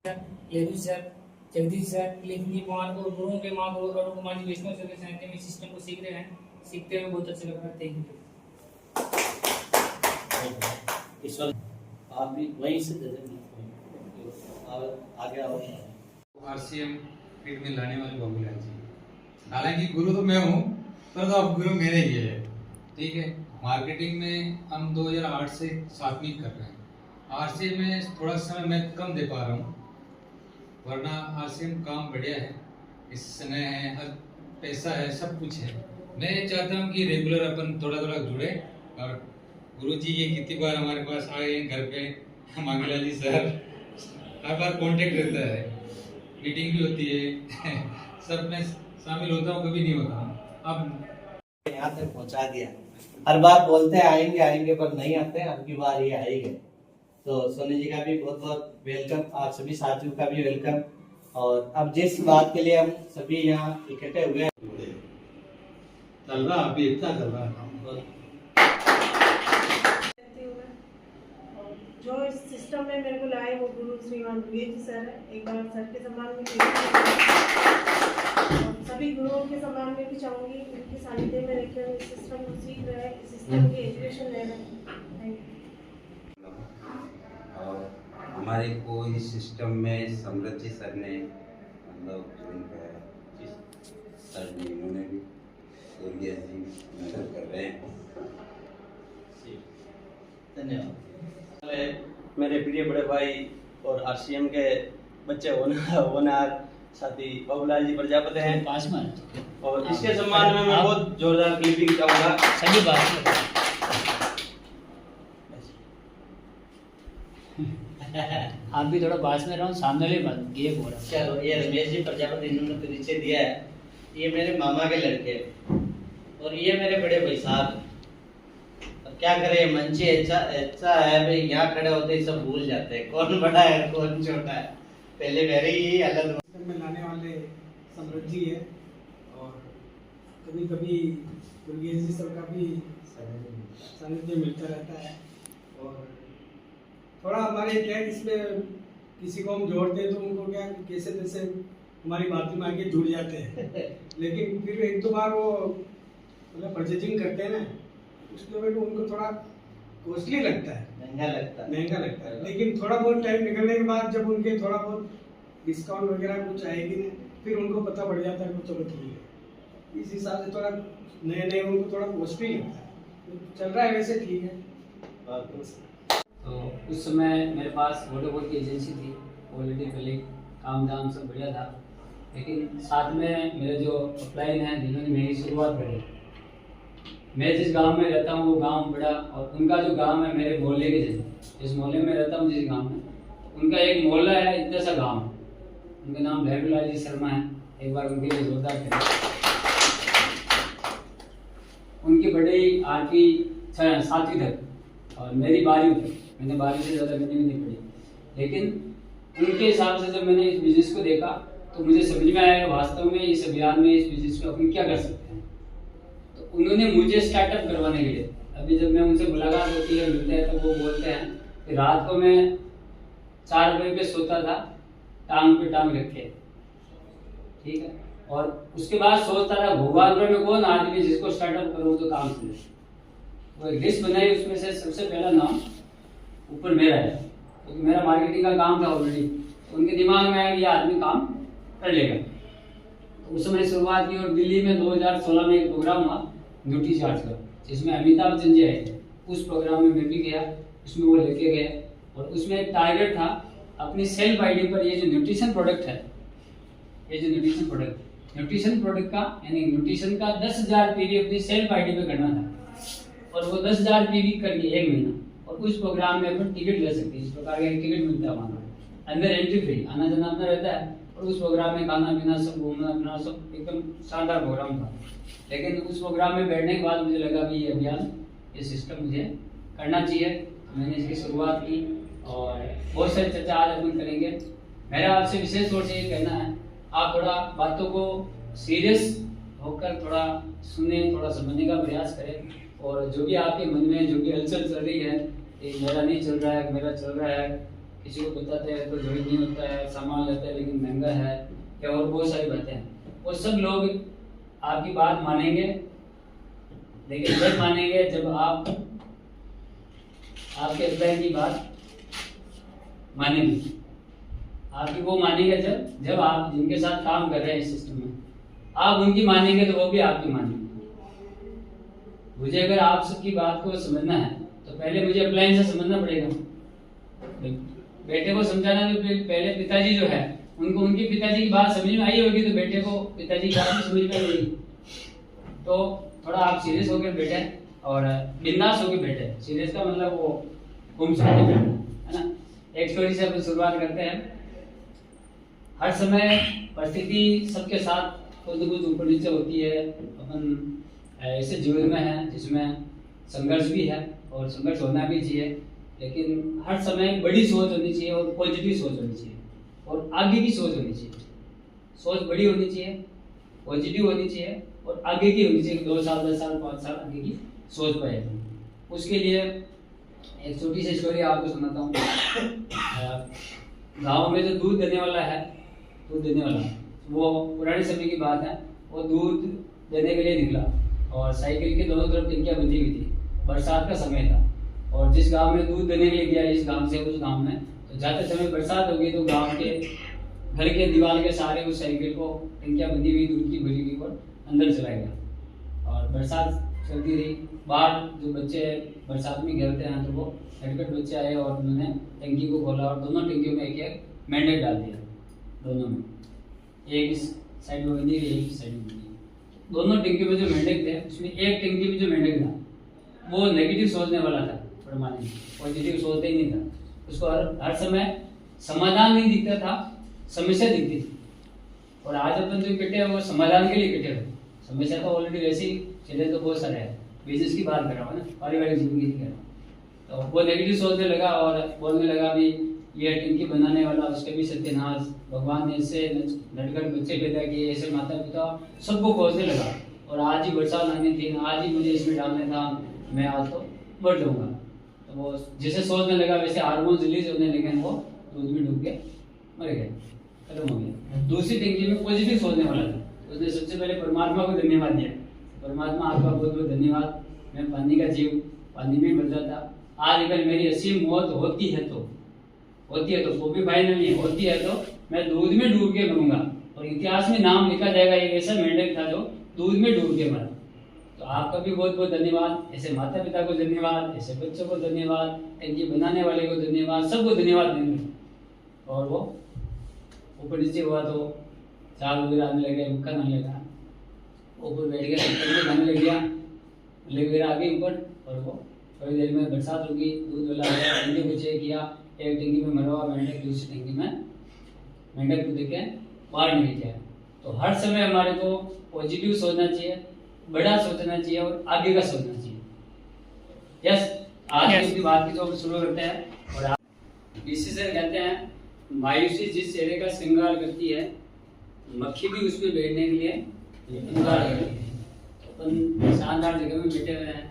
लेडू sir, Jagdish sir, लेखनी कुमार और गुरुओं के माँ गुरु अरुण कुमार जी वैष्णव सर के सानिध्य में सिस्टम को सीख रहे हैं। सीखते हुए बहुत अच्छा लग रहा है। Thank you. ईश्वर आप भी वहीं से दे देंगे और आगे आओ। आरसीएम फील्ड में लाने वाले बाबूलाल जी, हालांकि गुरु तो मैं हूँ पर तो अब गुरु मेरे ही है। ठीक है, मार्केटिंग में हम 2008 से साथ में कर रहे हैं। आरसीएम में थोड़ा समय मैं कम दे पा रहा हूँ, वरना आरसीएम काम बढ़िया है, इस समय है, हर पैसा है, सब कुछ है। मैं चाहता हूँ कि रेगुलर अपन थोड़ा थोड़ा जुड़े। और गुरुजी ये कितनी बार हमारे पास आए घर पे, मांगीलाल जी सर, हर बार कांटेक्ट रहता है, मीटिंग भी होती है सब में शामिल होता हूँ, कभी नहीं होता हूँ। अब यहाँ तक पहुँचा दिया। हर बार बोलते हैं आएंगे आएंगे पर नहीं आते, अब की बार ये आए गए। तो सोनी जी का भी बहुत बहुत वेलकम, आप सभी साथियों का भी वेलकम। और अब जिस बात के लिए हम सभी यहाँ इकट्ठे हुए हैं, चल रहा अभी इतना चल रहा है। जो इस सिस्टम में मेरे को लाए वो गुरु श्रीमान जी सर है। एक बार सर के सम्मान में और सभी गुरुओं के सम्मान में भी चाहूँगी, उनके सानिध्य में रहकर इस सिस्टम को सीख रहे हैं, इस सिस्टम की एजुकेशन ले रहे हैं। Thank you. और हमारे को इस सिस्टम में समृद्धि सर ने मतलब ज्वाइन कराया, जिस सर जी उन्होंने भी स्वर्गीय जी मदद कर रहे हैं। धन्यवाद। मेरे प्रिय बड़े भाई और आरसीएम के बच्चे होनहार साथी बाबूलाल जी प्रजापति हैं पास में, और इसके सम्मान में मैं बहुत जोरदार क्लिपिंग चाहूँगा। सभी बात आप भी थोड़ा पास में रहो, सामने वाले बात ये बोल रहा हूँ। चलो, ये रमेश जी प्रजापति इन्होंने परिचय दिया है। ये मेरे मामा के लड़के हैं और ये मेरे बड़े भाई साहब। क्या करें, मंच ऐसा है भाई, यहाँ खड़े होते ही सब भूल जाते हैं कौन बड़ा है कौन छोटा है। पहले मेरे ही अलग में लाने वाले समृद्धि है और कभी कभी स्वर्गीय जी सब का भी सानिध्य मिलता रहता है। और थोड़ा हमारे क्या इसमें किसी को हम जोड़ते हैं तो उनको क्या कैसे तैसे हमारी बातों में आके जुड़ जाते हैं लेकिन फिर एक दो बार वो मतलब परचेजिंग करते हैं ना, उसके बाद उनको थोड़ा कॉस्टली लगता है, महंगा लगता है। लेकिन थोड़ा बहुत टाइम निकलने के बाद जब उनके थोड़ा बहुत डिस्काउंट वगैरह कुछ आएगी ना, फिर उनको पता पड़ जाता है कि चलो ठीक है। इस हिसाब से थोड़ा नए उनको थोड़ा कॉस्टली लगता है, चल रहा है वैसे ठीक है। तो उस समय मेरे पास वोडाफोन की एजेंसी थी, ऑलरेडी पहले काम धाम सब बढ़िया था, लेकिन साथ में मेरे जो अपलाइन हैं जिन्होंने मेरी शुरुआत करी। मैं जिस गांव में रहता हूँ वो गांव बड़ा, और उनका जो गांव है मेरे मोहल्ले के जैसे, जिस मोहल्ले में रहता हूँ जिस गांव में, उनका एक मोहल्ला है इतना सा गांव है। उनका नाम लहरुलाल जी शर्मा है, एक बार उनके लिए जोरदार करें। उनकी बड़ी 8वीं 7वीं तक और मेरी 12वीं तक, मैंने 12वीं से ज़्यादा मैंने भी नहीं पढ़ी। लेकिन उनके हिसाब से जब मैंने इस बिजनेस को देखा तो मुझे समझ में आया कि वास्तव में इस अभियान में इस बिजनेस को अपन क्या कर सकते हैं। तो उन्होंने मुझे स्टार्टअप करवाने के लिए, अभी जब मैं उनसे मुलाकात होती है, मिलते हैं, तो वो बोलते हैं कि रात को मैं 4 बजे पे सोता था, टांग पे टांग रखे, ठीक है, और उसके बाद सोचता था भगवान में कौन आदमी जिसको स्टार्टअप करूँ तो काम चले। वो एक लिस्ट बनाई, उसमें से सबसे पहला नाम ऊपर मेरा है, क्योंकि तो मेरा मार्केटिंग का काम था ऑलरेडी। तो उनके दिमाग में आया कि ये आदमी काम कर लेगा। तो उस समय शुरुआत की, और दिल्ली में 2016 में एक प्रोग्राम हुआ न्यूट्री चार्ज का, जिसमें अमिताभ बच्चन जी आए थे। उस प्रोग्राम में मैं भी गया, उसमें वो लेके गए, और उसमें एक टारगेट था अपनी सेल्फ आईडी पर ये जो न्यूट्रिशन प्रोडक्ट है, ये जो न्यूट्रिशन प्रोडक्ट का यानी न्यूट्रिशन का 10,000 पीवी अपनी सेल्फ आईडी पे करना था। और वो 10,000 पीवी करके 1 महीना, और उस प्रोग्राम में अपन टिकट ले सकते हैं। इस प्रकार का एक टिकट मिलता है वहाँ, अंदर एंट्री फ्री, आना जाना अपना रहता है। और उस प्रोग्राम में खाना पीना सब, घूमना फिरना सब एकदम शानदार प्रोग्राम था। लेकिन उस प्रोग्राम में बैठने के बाद मुझे लगा कि ये अभियान, ये सिस्टम मुझे करना चाहिए। मैंने इसकी शुरुआत की और बहुत सारी चर्चा आज अपन करेंगे। मेरा आपसे विशेष तौर से ये कहना है, आप थोड़ा बातों को सीरियस होकर थोड़ा सुने, थोड़ा समझने का प्रयास करें, और जो भी आपके मन में जो भी हलचल चल रही है, कि मेरा नहीं चल रहा है, मेरा चल रहा है, किसी को बताते हैं तो ज्वाइन नहीं होता है, सामान लेता है लेकिन महंगा है, या और बहुत सारी बातें हैं। वो सब लोग आपकी बात मानेंगे, लेकिन जब मानेंगे जब आप आपके एम्प्लॉय की बात मानेंगे। आपकी वो मानेंगे जब आप जिनके साथ काम कर रहे हैं इस सिस्टम में, आप उनकी मानेंगे तो वो भी आपकी मानेंगे। मुझे अगर आप सबकी बात को समझना है तो पहले मुझे अप्लायंस से समझना पड़ेगा। बेटे को समझाना तो पहले पिताजी जो है उनको उनकी पिताजी की बात समझ में आई होगी तो बेटे को पिताजी की बात भी समझ में आएगी। तो थोड़ा आप सीरियस होकर बैठे और बिंदास होकर बैठे। सीरियस का मतलब वो घूम सकते बैठे, है ना। एक स्टोरी से अपन शुरुआत करते हैं। हर समय परिस्थिति सबके साथ कुछ न कुछ ऊपर नीचे होती है। अपन ऐसे जीवन में है जिसमें संघर्ष भी है और संघर्ष होना भी चाहिए, लेकिन हर समय बड़ी सोच होनी चाहिए और पॉजिटिव सोच होनी चाहिए और आगे की सोच होनी चाहिए। सोच बड़ी होनी चाहिए, पॉजिटिव होनी चाहिए और आगे की होनी चाहिए। 2 साल 10 साल 5 साल आगे की सोच पाए। उसके लिए एक छोटी सी स्टोरी आपको सुनाता हूँ। गाँव में जो दूध देने वाला है, वो पुराने समय की बात है। वो दूध देने के लिए निकला और साइकिल के दोनों तरफ टंकियाँ बंधी हुई थी। बरसात का समय था और जिस गांव में दूध देने के लिए गया, इस गांव से उस गांव में, तो जाते समय बरसात हो गई तो गांव के घर के दीवार के सहारे उस साइकिल को टंकियाँ बंधी हुई दूध की भरी हुई और अंदर चला गया। और बरसात चलती रही। बाहर जो बच्चे बरसात में खेलते हैं तो वो हटकट बच्चे आए और उन्होंने टंकी को खोला और दोनों टंकियों में एक मेंढक डाल दिया। दोनों में, एक इस साइड में बंधी, एक इस साइड में बंधी। दोनों टंकी में जो मेंढक थे उसमें एक टंकी में जो मेंढक था वो नेगेटिव सोचने वाला था, परमानेंट पॉजिटिव सोचता ही नहीं था। उसको हर समय समाधान नहीं दिखता था, समस्या दिखती थी। और आज अपन जो इकट्ठे हैं वो समाधान के लिए इकट्ठे हुए। समस्या तो ऑलरेडी वैसी चीजें तो बहुत सारे हैं, बिजनेस की बात कर रहा हूँ ना, पारिवारिक जिंदगी की कर रहा हूँ। तो वो नेगेटिव सोचने लगा और बोलने लगा भी ये टंकी बनाने वाला उसके भी सत्यानाश, भगवान ने ऐसे नटखट बच्चे पैदा किए, ऐसे माता पिता सबको खोजने लगा। और आज ही बरसात आनी थी, आज ही मुझे इसमें डालना था, मैं आज तो मर जाऊंगा। तो वो जैसे सोचने लगा वैसे हार्मोन रिलीज होने लगे, वो दूध में डूब के मर गए, खत्म हो गया। दूसरी टंकी में पॉजिटिव सोचने वाला था, उसने सबसे पहले परमात्मा को धन्यवाद दिया। परमात्मा आपका बहुत बहुत धन्यवाद, मैं पानी का जीव, पानी में मर जाता। आज अगर मेरी असीम मौत होती है तो वो भी फाइनल नहीं होती है तो मैं दूध में डूब के मरूंगा और इतिहास में नाम लिखा जाएगा एक ऐसा मेंढक था जो दूध में डूब के मरा। तो आपका भी बहुत बहुत धन्यवाद। ऐसे माता पिता को धन्यवाद, ऐसे बच्चों को धन्यवाद, टंकी बनाने वाले को धन्यवाद, सबको धन्यवाद देंगे। और वो ऊपर नीचे हुआ तो चाल वगैरह आने लगे, मुक्का आने लगा, ऊपर बैठ गया, खाने लग गया, वगैरह आ गई ऊपर। और वो थोड़ी देर में बरसात होगी, दूध वाला आया, टंकी को चेक किया, एक टंकी में मरा हुआ मेंढक, दूसरी टंकी में मेंढक को देखे बाहर निकल गया। तो हर समय हमारे को पॉजिटिव सोचना चाहिए, बड़ा सोचना चाहिए और आगे का सोचना चाहिए। यस, आज की बात की तो शुरू करते हैं। और बीसी सर कहते हैं मायूसी जिस चेहरे का श्रृंगार करती है, मक्खी भी उस पर बैठने के लिए इंतजार करती है। अपन शानदार जगह में बैठे हुए हैं,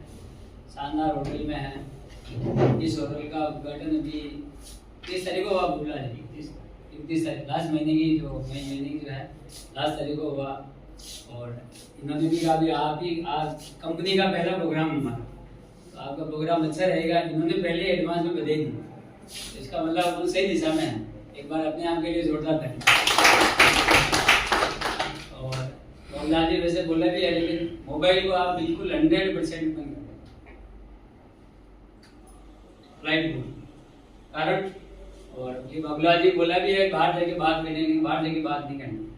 शानदार होटल में हैं। इस होटल का उद्घाटन अभी 30 तारीख को हुआ, बोला है 31 तारीख, लास्ट महीने की जो है लास्ट तारीख को हुआ। और इन्होंने भी कहा भी आप ही आज कंपनी का पहला प्रोग्राम हमारा, तो आपका प्रोग्राम अच्छा रहेगा। इन्होंने पहले एडवांस में बधाई दी, इसका मतलब वो सही दिशा में है। एक बार अपने आप के लिए जोरदार करें। और बाबूलाल जी वैसे बोला भी है, लेकिन मोबाइल को आप बिल्कुल 100% बंद करें, फ्लाइट मोड कारण। और ये बाबूलाल जी बोला भी है बाहर जाके बात करने की, बाहर जाके बात नहीं करनी,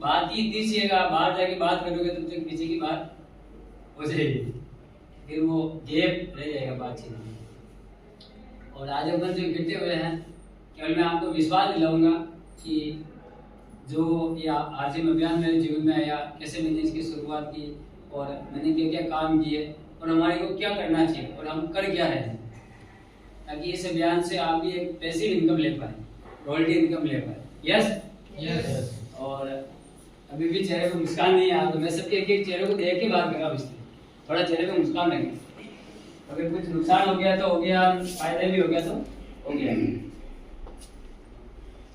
बात ही दीजिएगा। बाहर जाके बात करोगे तब तक पीछे की बात हो जाएगी, फिर वो गैप रह जाएगा बातचीत में। और आज अपन जो इकट्ठे हुए हैं, केवल मैं आपको विश्वास दिलाऊंगा कि जो ये आरसीएम अभियान मेरे जीवन में आया, कैसे मैंने इसकी शुरुआत की और मैंने क्या क्या काम किए और हमारे को क्या करना चाहिए और हम कर क्या रहे हैं, ताकि इस अभियान से आप भी एक पैसिव इनकम ले पाए, रॉयल्टी इनकम ले पाए। Yes yes. और अभी भी चेहरे पे मुस्कान नहीं है, तो मैं सबके एक एक चेहरे को देख के बात कर रहा हूँ, इसलिए थोड़ा चेहरे पे मुस्कान रखें। अगर कुछ नुकसान हो गया तो हो गया, फायदा भी हो गया तो हो गया।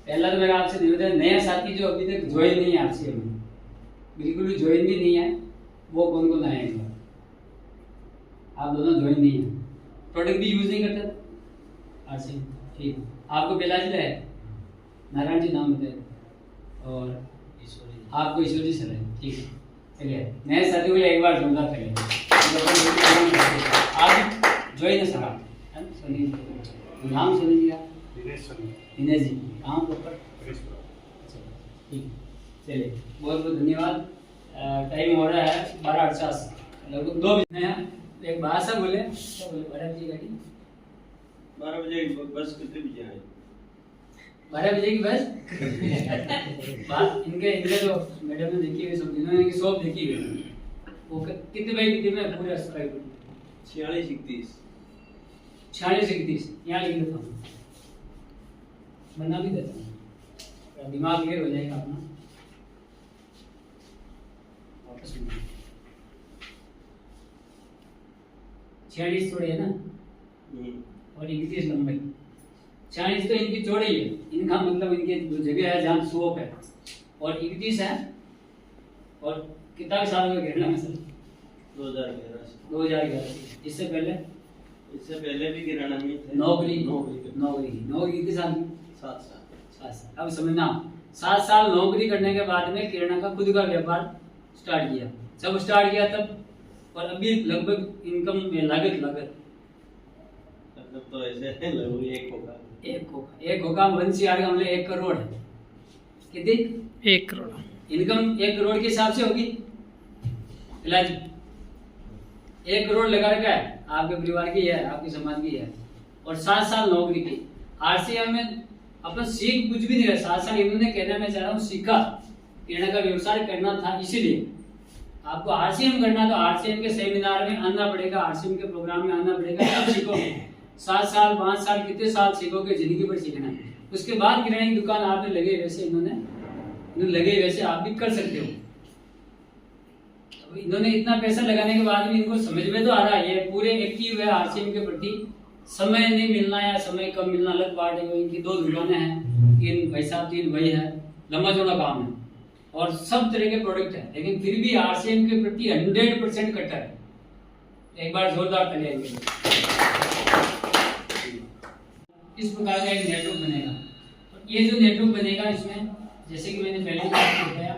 पहला तो मेरा आपसे निवेदन, नया साथी जो अभी तक ज्वाइन नहीं है आरसीएम में, बिल्कुल भी ज्वाइन भी नहीं है, वो कौन कौन आए हैं? आप दोनों ज्वाइन नहीं है, प्रोडक्ट भी यूज नहीं करते आरसीएम, ठीक। आपको पहला जिला है नारायण जी नाम बताए, और आपको ईश्वर जी सर है, ठीक है। चलिए नए साथी को एक बार जोरदार करें। आप ज्वाइन है सर, आप सुनिए नाम सुनिए आप? दिनेश जी, कहाँ प्रॉपर? ठीक, चलिए बहुत बहुत धन्यवाद। टाइम हो रहा है 12:48, लगभग 2 बजे हैं। एक भाषा बोले, क्या बोले? 12 बजे गाड़ी, 12 बजे बस कितने बजे आए? 12 बजे की बस। बात इनके जो मैडम ने देखी हुई, सब इन्होंने इनकी शॉप देखी हुई, वो कितने बाई कितने में पूरे 46-31 46-31 यहाँ लिख देता हूँ, बना भी देता हूँ, दिमाग क्लियर हो जाएगा अपना। वापस 46 थोड़ी है ना, और 31 लंबाई। 46 तो इनकी चौड़ाई है, इनका मतलब इनके जो जगह है जहाँ शॉप है, और 31 है। और कितना साल में गिरना है सर? 2011 से। इससे पहले भी किराना में थे। नौकरी कितने साल की? 7 साल। 7 साल। अब समझना, 7 साल नौकरी करने के बाद में किराना का खुद का व्यापार स्टार्ट किया। जब स्टार्ट किया तब, और अभी लगभग इनकम में लागत तो ऐसे है लगभग एक होगा 1 CR का मतलब 1 करोड़ है। कितनी? 1 करोड़ इनकम 1 करोड़ के हिसाब से होगी। इलाज 1 करोड़ लगा रखा है, आपके परिवार की है, आपके समाज की है, और 7 साल नौकरी की। आरसीएम में अपन सीख कुछ भी नहीं रहा, 7 साल इन्होंने कहना, मैं चाह रहा हूँ सीखा, किराना का व्यवसाय करना था, इसीलिए आपको आरसीएम करना, तो आरसीएम के सेमिनार में आना पड़ेगा, आरसीएम के प्रोग्राम में आना पड़ेगा, तब सीखोगे। 7 साल 5 साल कितने साल सीखोगे, जिंदगी भर सीखना है। उसके बाद किराने की दुकान आपने लगे वैसे इन्होंने लगे वैसे आप भी कर सकते हो। इन्होंने इतना पैसा लगाने के बाद भी इनको समझ में तो आ रहा है, ये पूरे एक्टिव है आरसीएम के प्रति। समय नहीं मिलना या समय कम मिलना अलग बात है। इनकी 2 दुकानें हैं, 3 भाई साहब 3 भाई है, लंबा चौड़ा काम है, और सब तरह के प्रोडक्ट है, लेकिन फिर भी आरसीएम के प्रति 100% कट्टर है। एक बार जोरदार तालियां दीजिए। इस प्रकार का एक नेटवर्क बनेगा, और ये जो नेटवर्क बनेगा इसमें, जैसे कि मैंने पहले आपको बताया,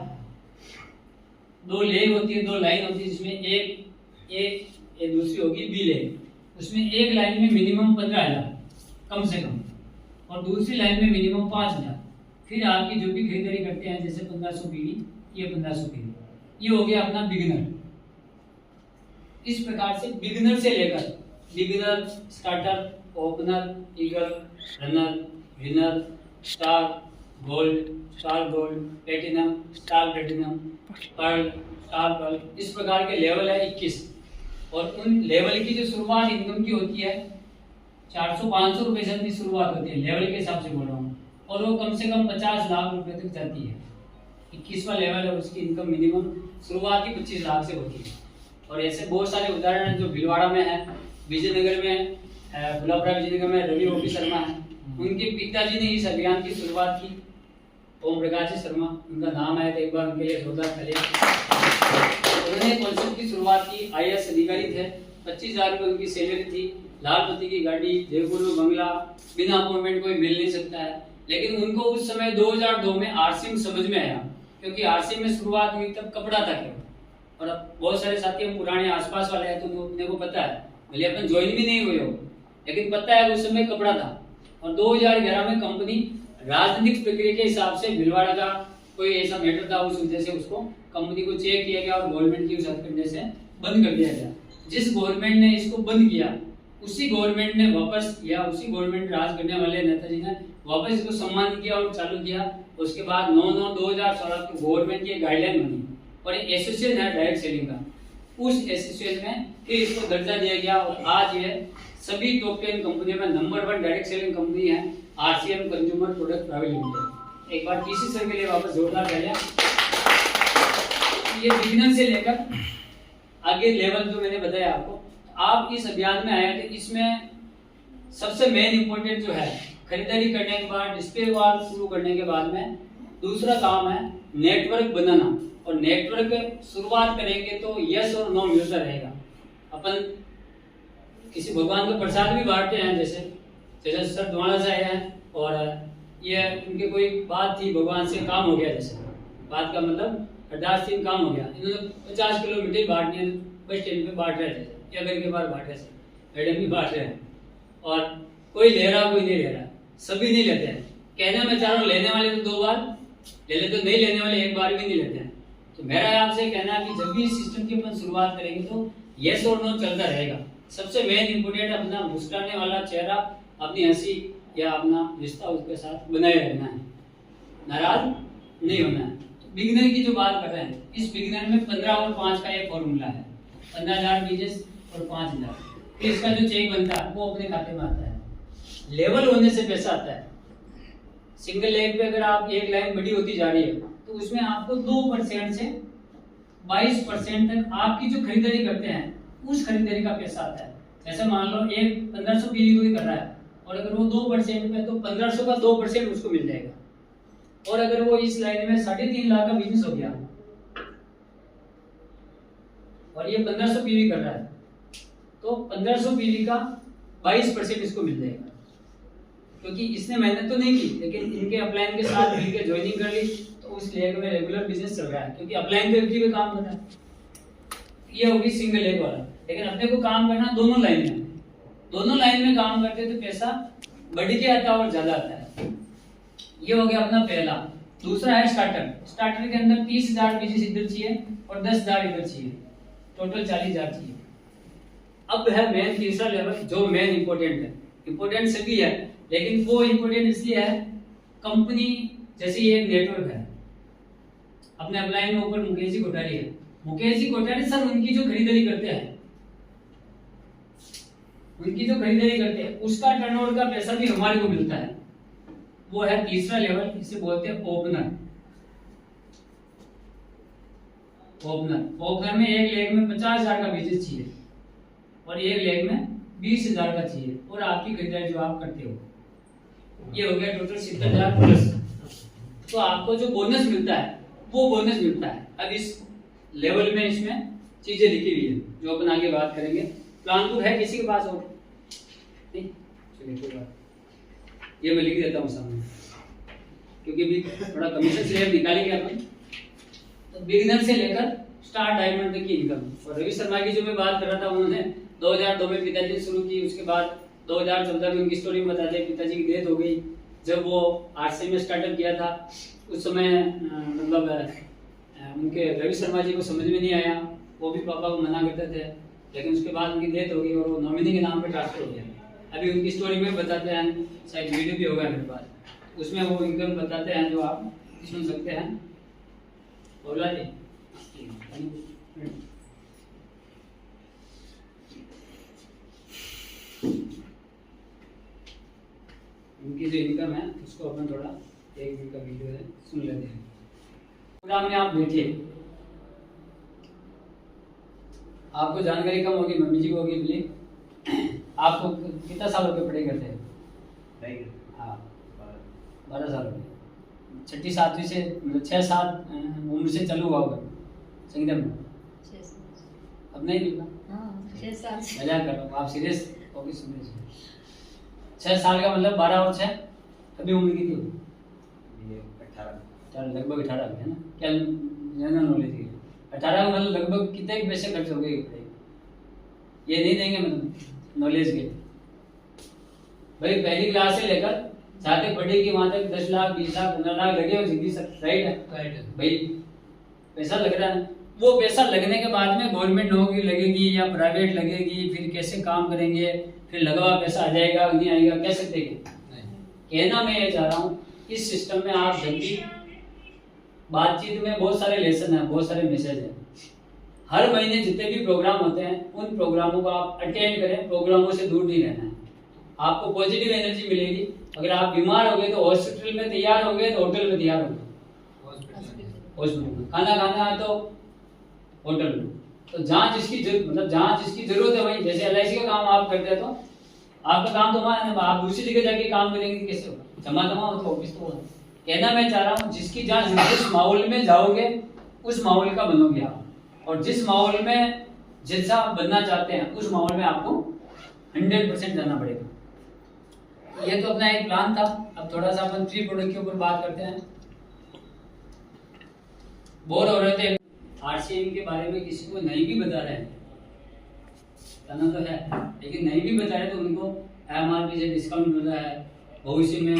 2 लेन होती है, 2 लाइन होती है, जिसमें एक दूसरी होगी बी लेन। उसमें एक लाइन में मिनिमम 15,000 कम से कम, और दूसरी लाइन में मिनिमम 5,000। फिर आपकी जो भी खरीदारी करते हैं, जैसे 1500 पीवी, ये 1500 पीवी, ये हो गया अपना बिगिनर। इस प्रकार से बिगिनर से लेकर beginner, starter, opener, eagle, runner, winner, star gold, platinum, star platinum, pearl, star pearl, इस प्रकार के लेवल है 21। और उन लेवल की जो शुरुआत इनकम की होती है 400-500 रुपए से अपनी शुरुआत होती है, लेवल के हिसाब से बोल रहा हूँ, और वो कम से कम 50 लाख रुपए तक जाती है। 21वां लेवल है, उसकी इनकम मिनिमम शुरुआती 25 लाख से होती है। और ऐसे बहुत सारे उदाहरण हैं, जो भीलवाड़ा में है, विजयनगर में, गुलाबरा विजयनगर में रवि ओपी शर्मा है, उनके पिताजी ने इस अभियान की शुरुआत की, ओम प्रकाश जी शर्मा उनका नाम है, तो एक बार उनके लिए जोरदार तालियां। उन्होंने कॉन्सेप्ट की शुरुआत की, आईएएस अधिकारी थे, 25,000 रुपये उनकी सैलरी थी, लालपति की गाड़ी, जयपुर में बंगला, बिना अपॉइंटमेंट कोई मिल नहीं सकता है। लेकिन उनको उस समय 2002 में आरसीएम समझ में आया, क्योंकि आरसीएम में शुरुआत हुई तब कपड़ा था केवल। और अब बहुत सारे साथी हम पुराने आसपास वाले हैं, तो अपने को पता है, भले अपन ज्वाइन भी नहीं हुए हो, लेकिन पता है उस समय कपड़ा था। और 2011 में कंपनी राजनीतिक प्रक्रिया के हिसाब से भीलवाड़ा का कोई ऐसा मैटर था, उस वजह से उसको कंपनी को चेक किया गया और गवर्नमेंट की उस हथकंडे से बंद कर दिया गया। जिस गवर्नमेंट ने इसको बंद किया, उसी गवर्नमेंट ने वापस, या उसी गवर्नमेंट राज करने वाले नेताजी ने वापस इसको सम्मान किया और चालू किया। उसके बाद 9/9/2016 की गवर्नमेंट की गाइडलाइन बनी, और एक एसोसिएशन है डायरेक्ट सेलिंग का, उस एसोसिएशन में फिर इसको दर्जा दिया गया। और आज ये सभी टॉप 10 कंपनियों में नंबर 1 डायरेक्ट सेलिंग कंपनी है, RCM consumer product private limited. एक बार किसी सर के लिए वापस जोरदार तालियां। ये बिगिनर से लेकर आगे लेवल जो मैंने बताया आपको, आप इस अभियान में आए थे, इसमें सबसे मेन इंपॉर्टेंट जो है खरीदारी करने के बाद डिस्प्ले वॉल शुरू करने के बाद में दूसरा काम है नेटवर्क बनाना। और नेटवर्क शुरुआत करेंगे तो यस और नो मिलता रहेगा। अपन किसी भगवान को प्रसाद भी बांटते हैं, जैसे सर द्वारा से आए हैं और ये उनके कोई बात थी, भगवान से काम हो गया, जैसे बात का मतलब अरदास थी, काम हो गया, इन्होंने 50 किलो मिट्टी बांटनी है, बस स्टैंड पे बांट रहे थे या घर के बाहर बांट रहे थे, मैडम भी बांट रहे हैं और कोई ले रहा कोई नहीं ले रहा, सभी नहीं लेते हैं। कहने में चारों लेने वाले तो 2 बार ले लेते, नहीं लेने वाले 1 बार भी नहीं लेते हैं। तो मेरा आपसे कहना है कि जब भी इस सिस्टम की अपन शुरुआत करेंगे तो यस और नो चलता रहेगा। सबसे मेन इंपोर्टेंट अपना मुस्कुराने वाला चेहरा, अपनी हंसी या अपना रिश्ता उसके साथ बनाए रहना है, नाराज नहीं होना है। तो बिगिनर की जो बात कर रहे हैं, इस बिगिनर में 15 और 5 का एक फॉर्मूला है, 15,000 बिजनेस और 5,000। फिर इसका जो चेक बनता है वो अपने खाते में आता है। लेवल होने से पैसा आता है। सिंगल लेग पे अगर आप एक लाइन बड़ी होती जा रही है तो उसमें आपको 2% से 22% तक आपकी जो खरीदारी करते हैं उस खरीदारी का पैसा आता है। जैसे मान लो एक 1500 की कर रहा है और अगर वो 2% पे तो 1500 का 2% उसको मिल जाएगा। और अगर वो इस लाइन में 3.5 लाख का बिजनेस हो गया और ये 1500 पीवी कर रहा है तो 1500 पीवी का 22% इसको मिल जाएगा, क्योंकि इसने मेहनत तो नहीं की लेकिन इनके अपलाइन के साथ मिलकर ज्वाइनिंग कर ली तो उस लेग में रेगुलर बिजनेस चल रहा है, क्योंकि अपलाइन तो एक काम कर रहा है। ये होगी सिंगल लेग वाला। लेकिन अपने को काम करना दोनों लाइन में काम करते तो पैसा बढ़ के आता और ज्यादा आता है। ये हो गया अपना पहला। दूसरा है स्टार्टर के अंदर 30,000 बिजनेस इधर चाहिए और 10,000 इधर चाहिए, टोटल 40,000 चाहिए। अब है मेन तीसरा लेवल जो मेन इंपोर्टेंट है। इंपोर्टेंट सभी है लेकिन वो इंपोर्टेंट इसलिए है, कंपनी जैसे ये एक नेटवर्क है, अपने अपलाइन में ऊपर मुकेश जी कोठारी है, मुकेश जी कोठारी सर उनकी जो खरीदारी करते हैं उसका टर्नओवर का पैसा भी हमारे को मिलता है। वो है तीसरा लेवल, इसे बोलते हैं ओपनर में एक लेग में 50,000 का बिजनेस चाहिए और एक लेग में 20,000 का चाहिए और आपकी खरीदारी जो आप करते हो, ये हो गया टोटल 70,000 प्लस। तो आपको जो बोनस मिलता है वो बोनस मिलता है। अब इस लेवल में इसमें चीजें लिखी हुई है जो अपन आगे बात करेंगे। प्लान बुक है किसी के पास? और नहीं, चलिए कोई बात, ये मैं लिख देता हूँ सामने, क्योंकि भी थोड़ा कमीशन स्लैब निकालेंगे अपन। तो बिगिनर से लेकर स्टार डायमंड तक की इनकम। और रवि शर्मा की जो मैं बात कर रहा था, उन्होंने 2002 में पिताजी ने शुरू की, उसके बाद 2014 में उनकी स्टोरी में बताते हैं पिताजी की डेथ हो गई। जब वो आरसी में स्टार्टअप किया था उस समय मतलब उनके रवि शर्मा जी को समझ में नहीं आया, वो भी पापा को मना करते थे, लेकिन उसके बाद उनकी डेथ हो गई और वो नॉमिनी के नाम पे ट्रांसफर हो गया। अभी उनकी स्टोरी में बताते हैं, शायद वीडियो भी होगा मेरे पास, उसमें वो इनकम बताते हैं जो आप सुन सकते हैं। बोला जी उनकी जो इनकम है उसको अपन थोड़ा 1 मिनट का वीडियो है सुन लेते हैं। प्रोग्राम में आप बैठिए, आपको जानकारी कम होगी, मम्मी जी को होगी इसलिए। आपको कितना साल हो गए पढ़ाई करते हैं? हाँ 12 साल हो गए। 6ठी 7वीं से मतलब 6-7 उम्र से चालू हुआ होगा संगीतम में? अब नहीं मिलता? 6 साल से। मजाक कर रहा हूँ, आप सीरियस होगी? सुनिए 6 साल का मतलब 12 और 6 अभी उम्र की थी 18, लगभग 18 है ना? क्या जनरल नॉलेज की 18 का मतलब लगभग कितने पैसे खर्च हो गए? ये नहीं देंगे मतलब नॉलेज के भाई। पहली क्लास से लेकर जहाँ तक पढ़ेगी वहाँ तक 10 लाख 20 लाख 15 लाख लगे हो जिंदगी सब, राइट है भाई? पैसा लग रहा है। वो पैसा लगने के बाद में गवर्नमेंट नौकरी लगेगी या प्राइवेट लगेगी, फिर कैसे काम करेंगे, फिर लगा हुआ पैसा आ जाएगा नहीं आएगा, कह सकते क्या? कहना मैं ये चाह रहा हूँ इस सिस्टम में आप जल्दी बातचीत में बहुत सारे लेसन है, बहुत सारे मैसेज है। हर महीने जितने भी प्रोग्राम होते हैं उन प्रोग्रामों को आप अटेंड करें, प्रोग्रामों से दूर नहीं रहना है। आपको पॉजिटिव एनर्जी मिलेगी। अगर आप बीमार हो गए तो हॉस्पिटल में तैयार हो गए तो होटल में तैयार हो गए, हॉस्पिटल में खाना खाना है तो होटल में। तो जहाँ जिसकी जरूरत है वहीं, जैसे LIC का काम आप करते हैं तो आपका काम तो वहाँ है ना, आप दूसरी जगह जाके काम करेंगे कैसे होगा? जमा हो तो ऑफिस तो होगा। कहना मैं चाह रहा हूँ जिसकी जहाँ जिस माहौल में जाओगे उस माहौल का बनोगे आप, और जिस माहौल में जैसा आप बनना चाहते हैं उस माहौल में आपको 100% जाना पड़ेगा। ये तो अपना एक प्लान था। अब थोड़ा सा अपन प्री प्रोडक्ट के ऊपर बात करते हैं। बोर हो रहे थे, आरसीएम के बारे में किसी को नहीं भी बता रहे हैं, कहना तो है, लेकिन नहीं भी बता रहे तो उनको एमआरपी से डिस्काउंट मिल रहा है, भविष्य में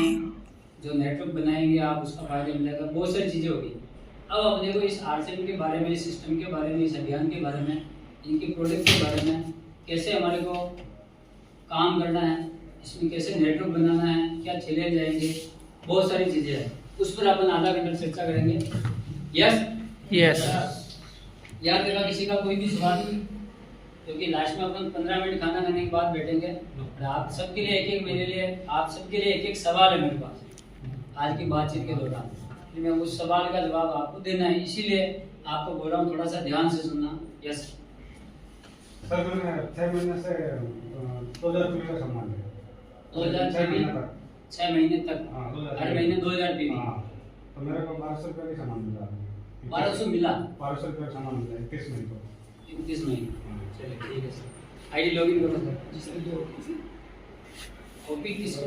जो नेटवर्क बनाएंगे आप उसका फायदा मिलेगा, बहुत सारी चीज़ें होगी। अब अपने को इस आरसीएम के बारे में, इस सिस्टम के बारे में, इस अभियान के बारे में, इनके प्रोडक्ट के बारे में, कैसे हमारे को काम करना है, इसमें कैसे नेटवर्क बनाना है, क्या चैलेंज आएंगे, बहुत सारी चीज़ें हैं। उस पर अपन आधा घंटा चर्चा करेंगे। यस यस याद रखा किसी का कोई भी सवाल नहीं, क्योंकि लास्ट में अपन 15 मिनट खाना खाने के बाद बैठेंगे और आप सबके लिए एक मेरे लिए आप सबके लिए एक सवाल है मेरे पास आज की बातचीत के दौरान। मैं उस सवाल का जवाब आपको देना है, इसीलिए आपको बोल रहा हूँ थोड़ा सा ध्यान से सुनना। यस सर, मैंने 6 महीने से 2000 पीवी का सामान लिया। 2000 पीवी 6 महीने तक, हाँ, 2000 हर महीने 2000 पीवी। हाँ, तो मेरे को 1200 रुपये का सामान मिला। 1200 मिला, 1200 रुपये का सामान मिला 21 महीने को। 21 महीने, चलिए ठीक है सर। आईडी लॉगिन करो सर। कॉपी किसको?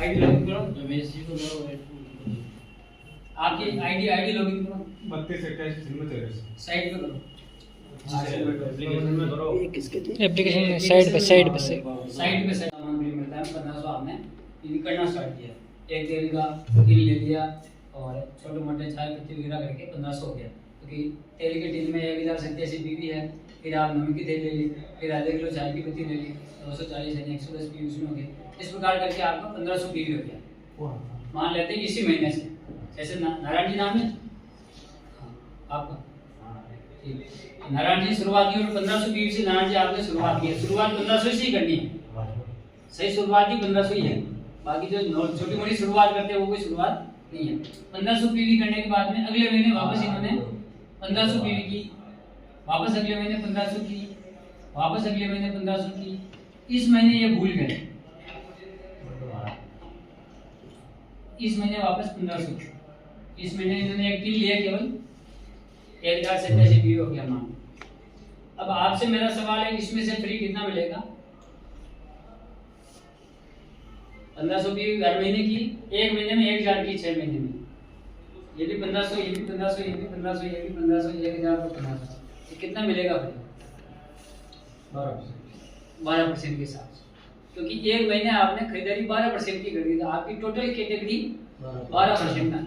आईडी लॉगिन करो, रमेश जी को करो, आपकी आईडी लॉगिन करो, 32 28 43 साइड पे करो, एप्लीकेशन में साइड पे साइड पे सामान भी मिलता है। 1500 आपने ये करना स्टार्ट किया, एक तेल का टिन ले लिया और छोटे मोटे चाय पत्ती वगैरह करके 1500 हो गया, क्योंकि तेल के टिन में 1087 पीवी है। फिर आप नमक की तेल ले ली, फिर आधे किलो चाय की पत्ती ले ली, 240 यानी 110 पीवी उसमें हो गए। इस प्रकार करके आपका 1500 पीवी हो गया, मान लेते हैं इसी महीने से। जैसे नारायण जी नाम है आपका, नारायण जी शुरुआत की और 1500 पीवी से नारायण जी आपने शुरुआत की है। शुरुआत 1500 से ही करनी है, सही शुरुआत ही 1500 ही है। बाकी जो छोटी मोटी शुरुआत करते हैं वो कोई शुरुआत नहीं है। 1500 पीवी करने के बाद में अगले महीने वापस इन्होंने 1500 पीवी की, वापस अगले महीने 1500 की, वापस अगले महीने 1500 की। इस महीने ये भूल गए, इस महीने वापस 1500। इस महीने इन्होंने एक टिन लिया, केवल 1087 पीवी हो गया मान। अब आपसे मेरा सवाल है, इसमें से फ्री कितना मिलेगा? 1500 पीवी हर महीने की, एक महीने में 1000 की, 6 महीने में ये भी 1500, ये भी 1500, ये भी 1500, ये भी 1500, 1000 को 1500, ये कितना मिलेगा फिर? 12% के हिसाब से, क्योंकि एक महीने आपने खरीदारी 12% की करी, तो आपकी टोटल कैटेगरी 12% का।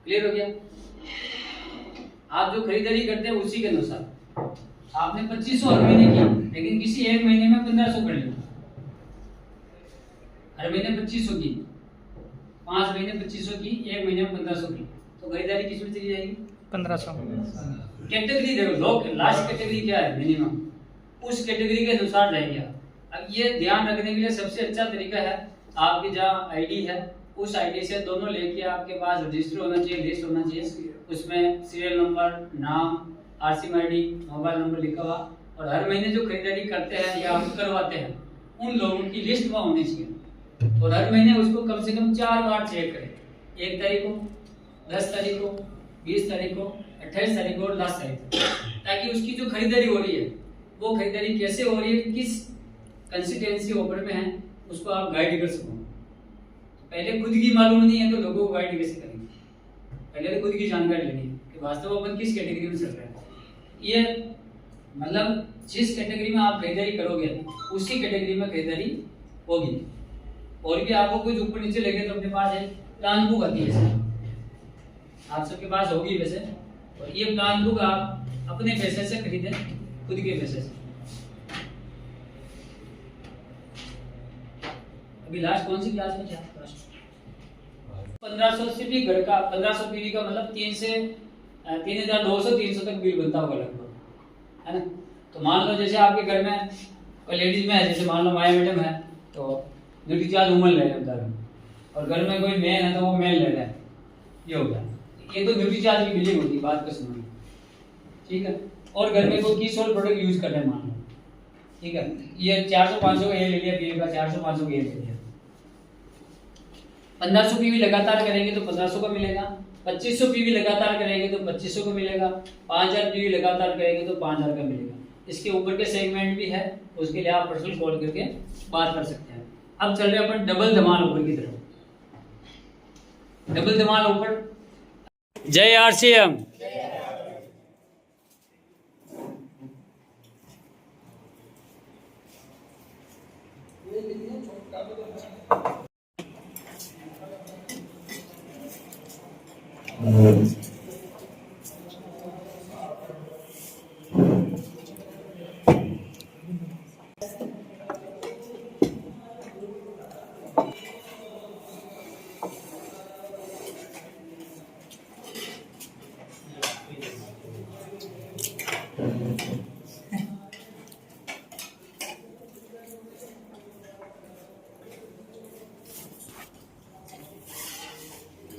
क्लियर हो गया? आप जो खरीदारी करते हैं उसी के अनुसार आपने 2500 हर महीने की, लेकिन किसी एक महीने में 1500 कर लिया। हर महीने 2500 की, 5 महीने 2500 की, एक महीने में 1500 की, तो खरीदारी किस में चली जाएगी? 1500। कैटेगरी देखो, लोग लास्ट कैटेगरी क्या है मिनिमम, उस कैटेगरी के अनुसार जाएंगे आप। अब ये ध्यान रखने के लिए सबसे अच्छा तरीका है, आपकी जहाँ आईडी है उस आईडी से दोनों लेके आपके पास रजिस्टर होना चाहिए, लिस्ट होना चाहिए, उसमें सीरियल नंबर, नाम, आरसीएम आईडी, मोबाइल नंबर लिखा हुआ, और हर महीने जो खरीदारी करते हैं या हम करवाते हैं उन लोगों की लिस्ट वहाँ होनी चाहिए। और हर महीने उसको कम से कम 4 बार चेक करें, 1 तारीख को, 10 तारीख को, 20 तारीख को, 28 तारीख को और लास्ट तारीख को, ताकि उसकी जो खरीदारी हो रही है वो खरीदारी कैसे हो रही है, किस कंसिस्टेंसी ऑफर में है, उसको आप गाइड कर सको। पहले खुद की मालूम नहीं है तो लोगों को गाइड कैसे करेंगे? पहले तो खुद की जानकारी लेनी है कि वास्तव में अपन किस कैटेगरी में चल रहे हैं। ये मतलब जिस कैटेगरी में आप खरीदारी करोगे उसी कैटेगरी में खरीदारी होगी। और भी आपको कुछ ऊपर नीचे लगे तो अपने पास एक प्लान बुक आती है, आप सबके पास होगी वैसे, और ये प्लान बुक आप अपने पैसे से खरीदें, खुद के पैसे से। अभी लास्ट कौन सी क्लास में था? 1500 से भी घर का 1500 पीवी का मतलब 3200 300 तक बिल बनता होगा लगभग, है ना? तो मान लो जैसे आपके घर में कोई लेडीज में है, जैसे मान लो माया मैडम है तो ड्यूटी चार्ज वुमन ले रहे हैं, और घर में कोई मैन है तो वो मैन ले रहा है, ये हो गया। ये तो ड्यूटी चार्ज की बिलिंग होती है, बात को सुनो, ठीक है? और घर में कोई किस और प्रोडक्ट यूज कर रहे हैं मान लो, ठीक है, ये 400-500 का ये ले लिया पीवी का, 400-500 का ये ले लिया। 1500 पीवी लगातार करेंगे तो 1500 का मिलेगा, 2500 पीवी लगातार करेंगे तो 2500 का मिलेगा, 5000 पीवी लगातार करेंगे तो 5000 का मिलेगा। इसके ऊपर के सेगमेंट भी है, उसके लिए आप पर्सनल कॉल करके बात कर सकते हैं। अब चल रहे हैं अपन डबल धमाल ऊपर की तरफ। डबल धमाल ऊपर। जय आरसीएम।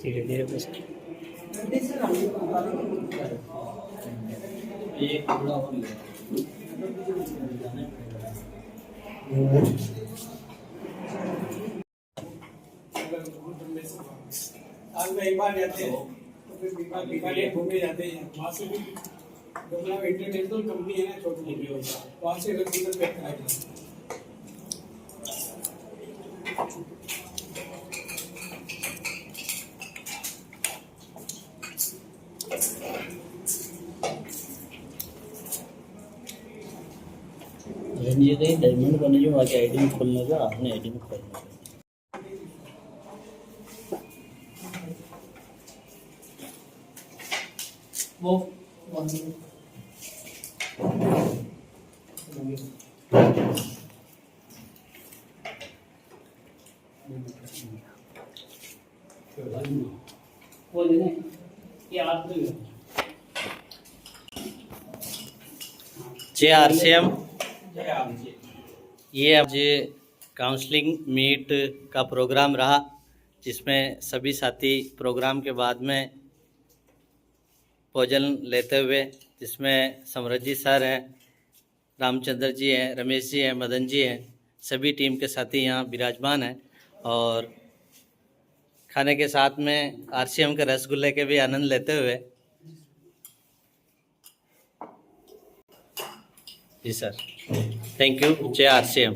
ठीक है, बस ये पूरा हो गया। आज में एक बार जाते हैं तो फिर बीकानेर घूमने जाते हैं, वहाँ से भी मतलब इंटरनेशनल कंपनी है ना छोटी मोटी, वहाँ से रेगुलर पैक कराए जाते हैं। ये कहीं डायमंड बने जो आगे आईडी में खोलने का, अपने आईडी में खोलने का। वो देने ये आप जय आरसीएम। ये आज काउंसलिंग मीट का प्रोग्राम रहा, जिसमें सभी साथी प्रोग्राम के बाद में भोजन लेते हुए, जिसमें समरथ जी सर हैं, रामचंद्र जी हैं, रमेश जी हैं, मदन जी हैं, सभी टीम के साथी यहाँ विराजमान हैं। और खाने के साथ में आरसीएम के रसगुल्ले के भी आनंद लेते हुए। जी सर, थैंक यू। जय आरसीएम।